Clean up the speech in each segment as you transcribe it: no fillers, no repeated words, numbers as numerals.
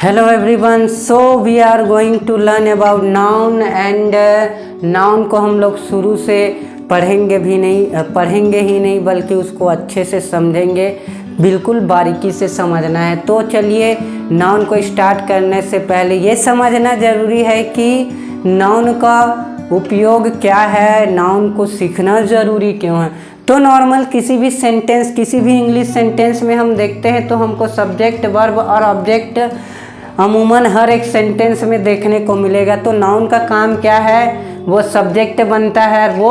Hello everyone, so we are going to learn about noun and noun को हम लोग शुरू से पढ़ेंगे ही नहीं बल्कि उसको अच्छे से समझेंगे, बिल्कुल बारीकी से समझना है। तो चलिए नाउन को स्टार्ट करने से पहले ये समझना ज़रूरी है कि नाउन का उपयोग क्या है, नाउन को सीखना ज़रूरी क्यों है। तो नॉर्मल किसी भी सेंटेंस, किसी भी इंग्लिश सेंटेंस में हम देखते हैं तो हमको सब्जेक्ट, वर्ब और ऑब्जेक्ट अमूमन हर एक सेंटेंस में देखने को मिलेगा। तो नाउन का काम क्या है, वो सब्जेक्ट बनता है, वो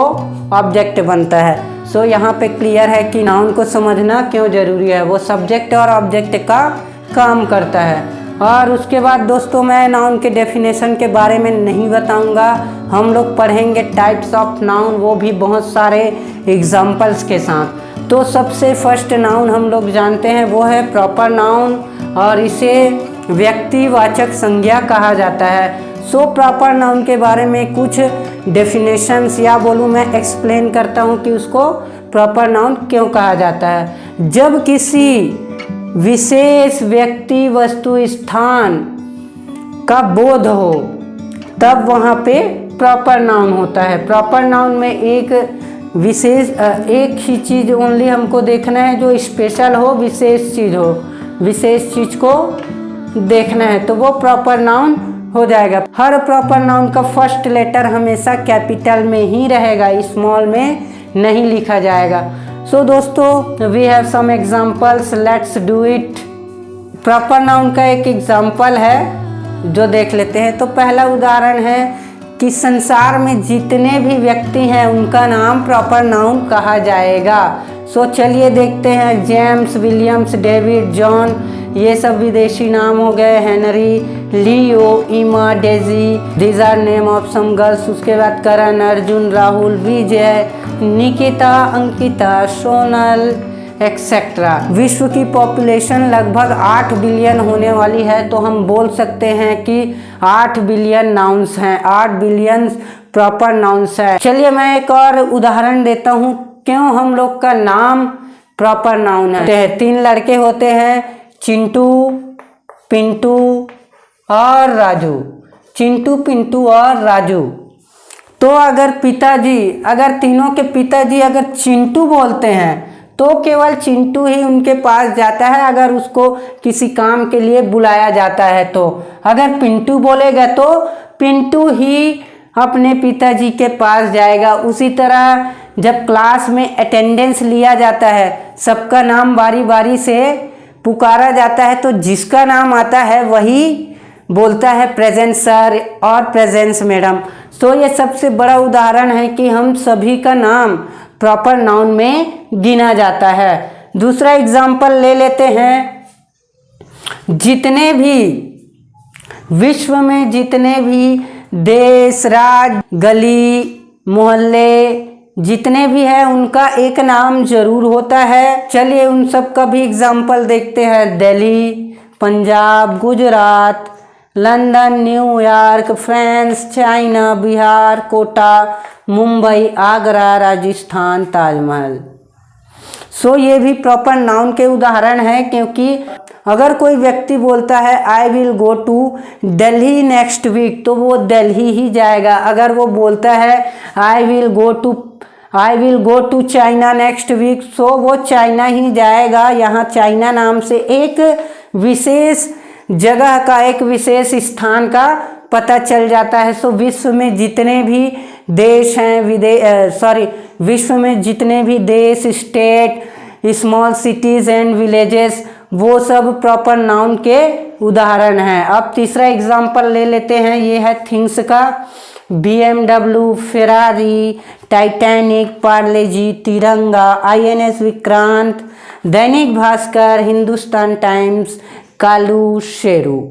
ऑब्जेक्ट बनता है। सो यहाँ पे क्लियर है कि नाउन को समझना क्यों ज़रूरी है, वो सब्जेक्ट और ऑब्जेक्ट का काम करता है। और उसके बाद दोस्तों मैं नाउन के डेफिनेशन के बारे में नहीं बताऊंगा, हम लोग पढ़ेंगे टाइप्स ऑफ नाउन, वो भी बहुत सारे एग्जाम्पल्स के साथ। तो सबसे फर्स्ट नाउन हम लोग जानते हैं वो है प्रॉपर नाउन, और इसे व्यक्तिवाचक संज्ञा कहा जाता है। सो प्रॉपर नाउन के बारे में कुछ डेफिनेशंस या बोलूँ मैं एक्सप्लेन करता हूँ कि उसको प्रॉपर नाउन क्यों कहा जाता है। जब किसी विशेष व्यक्ति, वस्तु, स्थान का बोध हो तब वहाँ पे प्रॉपर नाउन होता है। प्रॉपर नाउन में एक विशेष, एक ही चीज़ ओनली हमको देखना है जो स्पेशल हो, विशेष चीज़ हो, विशेष चीज़ को देखना है तो वो प्रॉपर नाउन हो जाएगा। हर प्रॉपर नाउन का फर्स्ट लेटर हमेशा कैपिटल में ही रहेगा, स्मॉल में नहीं लिखा जाएगा। सो दोस्तों we have some examples, let's do it. Proper noun का एक एग्जांपल है जो देख लेते हैं। तो पहला उदाहरण है कि संसार में जितने भी व्यक्ति हैं उनका नाम प्रॉपर नाउन कहा जाएगा। सो चलिए देखते हैं। जेम्स, विलियम्स, डेविड, जॉन, ये सब विदेशी नाम हो गए। Henry, Leo, Emma, Daisy, these are name of some girls. उसके बाद करण, अर्जुन, राहुल, विजय, निकिता, अंकिता, सोनल एक्सेट्रा। विश्व की पॉपुलेशन लगभग 8 बिलियन होने वाली है, तो हम बोल सकते हैं कि 8 बिलियन नाउन्स हैं, 8 बिलियन प्रॉपर नाउन्स हैं। चलिए मैं एक और उदाहरण देता हूँ क्यों हम लोग का नाम प्रॉपर नाउन है। 3 लड़के होते हैं, चिंटू, पिंटू और राजू। चिंटू, पिंटू और राजू। तो अगर पिताजी, अगर तीनों के पिताजी अगर चिंटू बोलते हैं तो केवल चिंटू ही उनके पास जाता है अगर उसको किसी काम के लिए बुलाया जाता है। तो अगर पिंटू बोलेगा तो पिंटू ही अपने पिताजी के पास जाएगा। उसी तरह जब क्लास में अटेंडेंस लिया जाता है, सबका नाम बारी बारी से पुकारा जाता है, तो जिसका नाम आता है वही बोलता है प्रेजेंट सर और प्रेजेंस मैडम। तो ये सबसे बड़ा उदाहरण है कि हम सभी का नाम प्रॉपर नाउन में गिना जाता है। दूसरा एग्जाम्पल ले लेते हैं। जितने भी विश्व में जितने भी देश, राज्य, गली, मोहल्ले जितने भी हैं उनका एक नाम जरूर होता है। चलिए उन सब का भी एग्जाम्पल देखते हैं। Delhi, Punjab, Gujarat, London, New York, France, China, Bihar, Kota, Mumbai, Agra, Rajasthan, Taj Mahal. So ये भी प्रॉपर नाउन के उदाहरण हैं, क्योंकि अगर कोई व्यक्ति बोलता है I will go to Delhi next week तो वो दिल्ली ही जाएगा। अगर वो बोलता है I will go to China next week so वो चाइना ही जाएगा। यहाँ चाइना नाम से एक विशेष जगह का, एक विशेष स्थान का पता चल जाता है। सो विश्व में जितने भी देश हैं, विश्व में जितने भी देश, state, small cities and villages, वो सब प्रॉपर नाउन के उदाहरण हैं। अब तीसरा एग्जाम्पल ले लेते हैं, ये है थिंग्स का। BMW, फेरारी, टाइटैनिक, पार्ले-जी, तिरंगा, INS विक्रांत, दैनिक भास्कर, हिंदुस्तान टाइम्स, कालू, शेरू।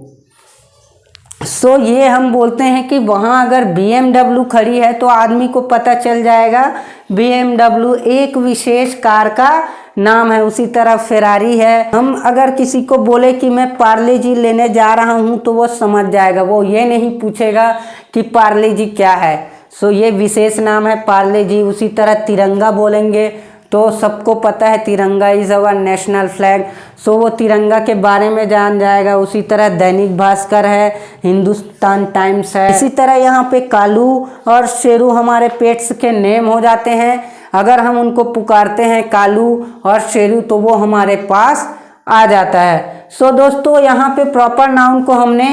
सो ये हम बोलते हैं कि वहाँ अगर BMW खड़ी है तो आदमी को पता चल जाएगा BMW एक विशेष कार का नाम है। उसी तरह फेरारी है। हम अगर किसी को बोले कि मैं पार्ले जी लेने जा रहा हूँ तो वो समझ जाएगा, वो ये नहीं पूछेगा कि पार्ले जी क्या है। सो ये विशेष नाम है पार्ले जी। उसी तरह तिरंगा बोलेंगे तो सबको पता है तिरंगा इज़ अवर नेशनल फ्लैग, सो वो तिरंगा के बारे में जान जाएगा। उसी तरह दैनिक भास्कर है, हिंदुस्तान टाइम्स है। इसी तरह यहाँ पे कालू और शेरू हमारे पेट्स के नेम हो जाते हैं। अगर हम उनको पुकारते हैं कालू और शेरू तो वो हमारे पास आ जाता है। सो दोस्तों यहाँ पे प्रॉपर नाउन को हमने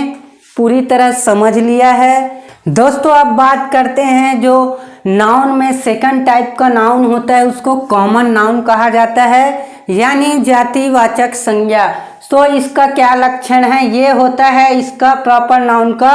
पूरी तरह समझ लिया है। दोस्तों अब बात करते हैं जो नाउन में सेकंड टाइप का नाउन होता है उसको कॉमन नाउन कहा जाता है, यानी जातिवाचक संज्ञा। तो इसका क्या लक्षण है, ये होता है इसका प्रॉपर नाउन का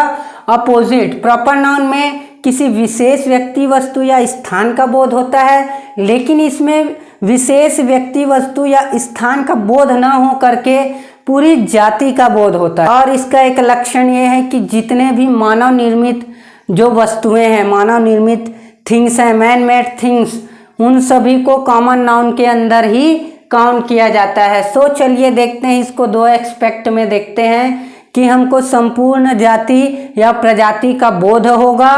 अपोजिट। प्रॉपर नाउन में किसी विशेष व्यक्ति वस्तु या स्थान का बोध होता है, लेकिन इसमें विशेष व्यक्ति वस्तु या स्थान का बोध न हो करके पूरी जाति का बोध होता है। और इसका एक लक्षण ये है कि जितने भी मानव निर्मित जो वस्तुएं हैं, मानव निर्मित थिंग्स हैं, मैन मेड थिंग्स, उन सभी को कॉमन नाउन के अंदर ही काउंट किया जाता है। सो चलिए देखते हैं, इसको दो एस्पेक्ट में देखते हैं कि हमको संपूर्ण जाति या प्रजाति का बोध होगा,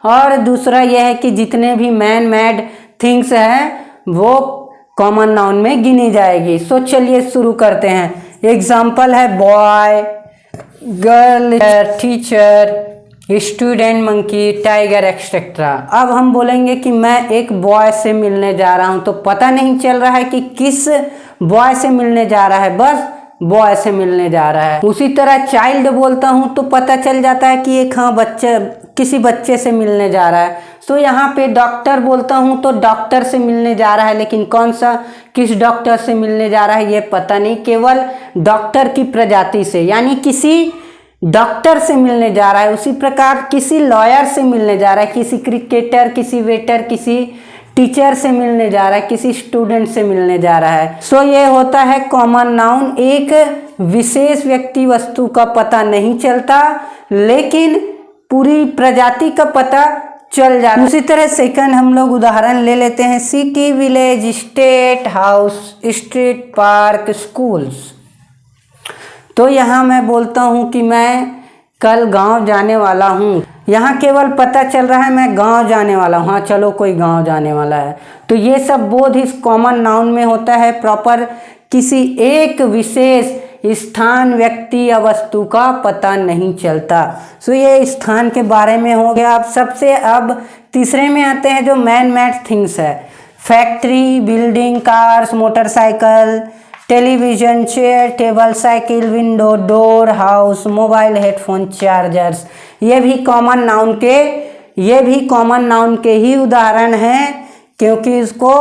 और दूसरा यह है कि जितने भी मैन मेड थिंग्स हैं वो कॉमन नाउन में गिनी जाएगी। सो चलिए शुरू करते हैं। एग्जाम्पल है boy, girl, teacher, student, monkey, tiger etcetera. अब हम बोलेंगे कि मैं एक बॉय से मिलने जा रहा हूँ, तो पता नहीं चल रहा है कि किस बॉय से मिलने जा रहा है, बस बॉय से मिलने जा रहा है। उसी तरह चाइल्ड बोलता हूँ तो पता चल जाता है कि एक हाँ बच्चा किसी बच्चे से मिलने जा रहा है। तो यहाँ पे डॉक्टर बोलता हूँ तो डॉक्टर से मिलने जा रहा है, लेकिन कौन सा किस डॉक्टर से मिलने जा रहा है ये पता नहीं, केवल डॉक्टर की प्रजाति से, यानी किसी डॉक्टर से मिलने जा रहा है। उसी प्रकार किसी लॉयर से मिलने जा रहा है, किसी क्रिकेटर, किसी वेटर, किसी टीचर से मिलने जा रहा है, किसी स्टूडेंट से मिलने जा रहा है। सो ये होता है कॉमन नाउन। एक विशेष व्यक्ति वस्तु का पता नहीं चलता, लेकिन पूरी प्रजाति का पता चल जाता है। उसी तरह सेकंड हम लोग उदाहरण ले लेते हैं, city, village, state, house, street, park, schools. तो यहाँ मैं बोलता हूँ कि मैं कल गांव जाने वाला हूँ, यहाँ केवल पता चल रहा है मैं गांव जाने वाला हूँ, हाँ चलो कोई गांव जाने वाला है। तो ये सब बोध इस कॉमन नाउन में होता है। प्रॉपर किसी एक विशेष स्थान, व्यक्ति या वस्तु का पता नहीं चलता। सो ये स्थान के बारे में हो गया। अब तीसरे में आते हैं जो मैन मेड थिंग्स है, factory, building, cars, motorcycle, television, chair, table, cycle, window, door, house, mobile, headphone, chargers. ये भी कॉमन नाउन के ही उदाहरण हैं, क्योंकि इसको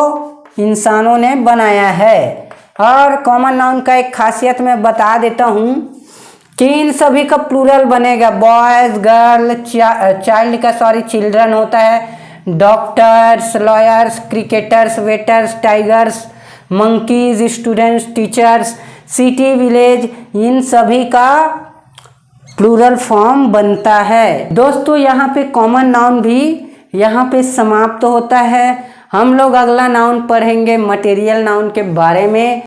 इंसानों ने बनाया है। और कॉमन नाउन का एक खासियत मैं बता देता हूँ कि इन सभी का प्लूरल बनेगा। बॉयज, गर्ल, चिल्ड्रन होता है, doctors, lawyers, cricketers, waiters, tigers, monkeys, students, teachers, city, village, इन सभी का प्लूरल फॉर्म बनता है। दोस्तों यहाँ पे कॉमन नाउन भी यहाँ पे समाप्त होता है। हम लोग अगला नाउन पढ़ेंगे मटेरियल नाउन के बारे में।